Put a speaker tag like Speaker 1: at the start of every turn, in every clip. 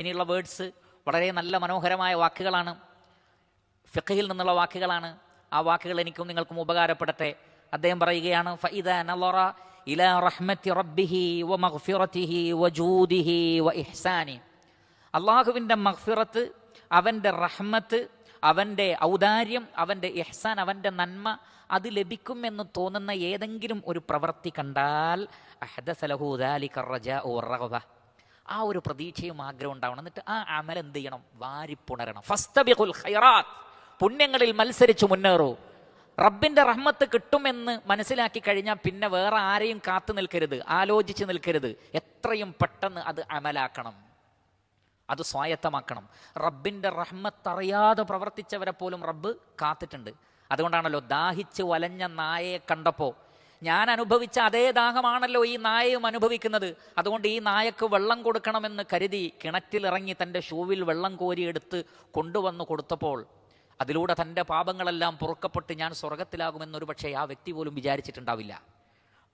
Speaker 1: ഇനിയുള്ള വേർഡ്സ് വളരെ നല്ല മനോഹരമായ വാക്കുകളാണ്, ഫിഖ്ഹിൽ നിന്നുള്ള വാക്കുകളാണ്. ആ വാക്കുകൾ എനിക്കും നിങ്ങൾക്കും ഉപകാരപ്പെടട്ടെ. അദ്ദേഹം പറയുകയാണ്, ഫഇദാ നളറ ഇലാ റഹ്മത്തി റബ്ബിഹി വമഗ്ഫിറതിഹി വജൂദിഹി വഇഹ്സാനി. അള്ളാഹുവിൻ്റെ മഗ്ഫിറത്ത്, അവൻ്റെ റഹ്മത്ത്, അവൻ്റെ ഔദാര്യം, അവൻ്റെ ഇഹ്സാൻ, അവൻ്റെ നന്മ അത് ലഭിക്കുമെന്ന് തോന്നുന്ന ഏതെങ്കിലും ഒരു പ്രവൃത്തി കണ്ടാൽ അഹ്ദസ ലഹു ദാലിക റജാഉ വറഗ്ബ, ആ ഒരു പ്രതീക്ഷയും ആഗ്രഹം ഉണ്ടാവണം. എന്നിട്ട് ആ അമൽ എന്ത് ചെയ്യണം? വാരിപ്പുണരണം. ഫസ്തബിഖുൽ ഖൈറാത്ത്, പുണ്യങ്ങളിൽ മത്സരിച്ച് മുന്നേറൂ. റബ്ബിന്റെ റഹ്മത്ത് കിട്ടുമെന്ന് മനസ്സിലാക്കി കഴിഞ്ഞാൽ പിന്നെ വേറെ ആരെയും കാത്തു നിൽക്കരുത്, ആലോചിച്ച് നിൽക്കരുത്. എത്രയും പെട്ടെന്ന് അത് അമലാക്കണം, അത് സ്വായത്തമാക്കണം. റബ്ബിന്റെ റഹ്മത്ത് അറിയാതെ പ്രവർത്തിച്ചവരെ പോലും റബ്ബ് കാത്തിട്ടുണ്ട്. അതുകൊണ്ടാണല്ലോ ദാഹിച്ച് വലഞ്ഞ നായയെ കണ്ടപ്പോൾ, ഞാൻ അനുഭവിച്ച അതേ ദാഹമാണല്ലോ ഈ നായയും അനുഭവിക്കുന്നത്, അതുകൊണ്ട് ഈ നായക്ക് വെള്ളം കൊടുക്കണമെന്ന് കരുതി കിണറ്റിലിറങ്ങി തൻ്റെ ഷൂവിൽ വെള്ളം കോരിയെടുത്ത് കൊണ്ടുവന്ന് കൊടുത്തപ്പോൾ അതിലൂടെ തൻ്റെ പാപങ്ങളെല്ലാം പൊറുക്കപ്പെട്ട് ഞാൻ സ്വർഗത്തിലാകുമെന്നൊരു പക്ഷേ ആ വ്യക്തി പോലും വിചാരിച്ചിട്ടുണ്ടാവില്ല.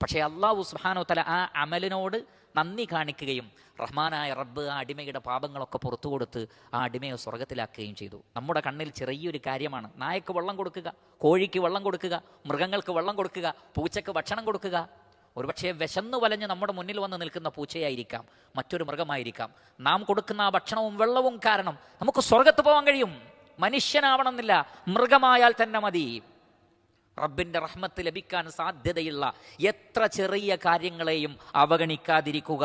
Speaker 1: പക്ഷേ അല്ലാഹു സുബ്ഹാനഹു വ തആല ആ അമലിനോട് നന്ദി കാണിക്കുകയും റഹ്മാനായ റബ്ബ് ആ അടിമയുടെ പാപങ്ങളൊക്കെ പുറത്തു കൊടുത്ത് ആ അടിമയെ സ്വർഗത്തിലാക്കുകയും ചെയ്തു. നമ്മുടെ കണ്ണിൽ ചെറിയൊരു കാര്യമാണ് നായക്ക് വെള്ളം കൊടുക്കുക, കോഴിക്ക് വെള്ളം കൊടുക്കുക, മൃഗങ്ങൾക്ക് വെള്ളം കൊടുക്കുക, പൂച്ചക്ക് ഭക്ഷണം കൊടുക്കുക. ഒരുപക്ഷെ വിശന്നു വലഞ്ഞ് നമ്മുടെ മുന്നിൽ വന്ന് നിൽക്കുന്ന പൂച്ചയായിരിക്കാം, മറ്റൊരു മൃഗമായിരിക്കാം. നാം കൊടുക്കുന്ന ആ ഭക്ഷണവും വെള്ളവും കാരണം നമുക്ക് സ്വർഗത്ത് പോകാൻ കഴിയും. മനുഷ്യനാവണമെന്നില്ല, മൃഗമായാൽ തന്നെ മതി. റബ്ബിന്റെ റഹ്മത്ത് ലഭിക്കാൻ സാധ്യതയുള്ള എത്ര ചെറിയ കാര്യങ്ങളെയും അവഗണിക്കാതിരിക്കുക.